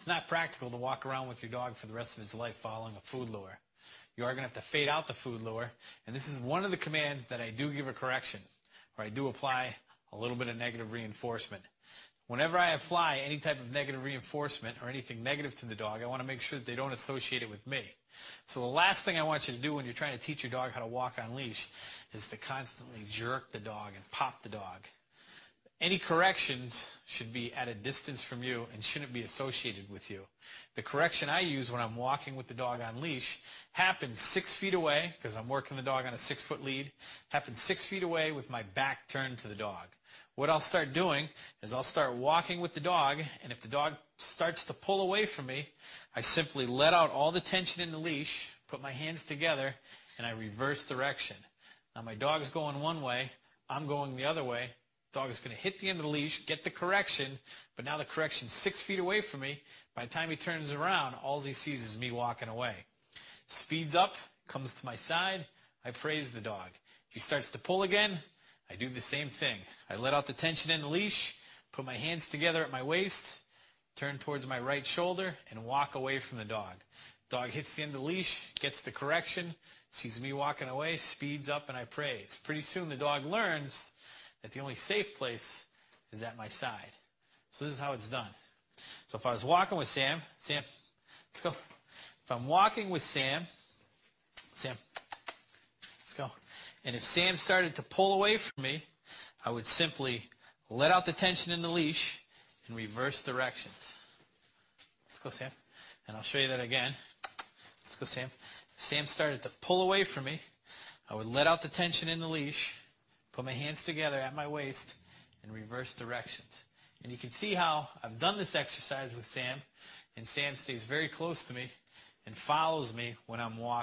It's not practical to walk around with your dog for the rest of his life following a food lure. You are going to have to fade out the food lure, and this is one of the commands that I do give a correction, or I do apply a little bit of negative reinforcement. Whenever I apply any type of negative reinforcement or anything negative to the dog, I want to make sure that they don't associate it with me. So the last thing I want you to do when you're trying to teach your dog how to walk on leash is to constantly jerk the dog and pop the dog. Any corrections should be at a distance from you and shouldn't be associated with you. The correction I use when I'm walking with the dog on leash happens 6 feet away, because I'm working the dog on a 6-foot lead, happens 6 feet away with my back turned to the dog. What I'll start doing is I'll start walking with the dog, and if the dog starts to pull away from me, I simply let out all the tension in the leash, put my hands together, and I reverse direction. Now my dog's going one way, I'm going the other way. Dog is going to hit the end of the leash, get the correction, but now the correction's 6 feet away from me. By the time he turns around, all he sees is me walking away. Speeds up, comes to my side, I praise the dog. If he starts to pull again, I do the same thing. I let out the tension in the leash, put my hands together at my waist, turn towards my right shoulder, and walk away from the dog. Dog hits the end of the leash, gets the correction, sees me walking away, speeds up, and I praise. Pretty soon the dog learns that the only safe place is at my side. So this is how it's done. So if I was walking with Sam, let's go. If I'm walking with Sam, let's go. And if Sam started to pull away from me, I would simply let out the tension in the leash and reverse directions. Let's go, Sam. And I'll show you that again. Let's go, Sam. If Sam started to pull away from me, I would let out the tension in the leash, put my hands together at my waist, and reverse directions. And you can see how I've done this exercise with Sam, and Sam stays very close to me and follows me when I'm walking.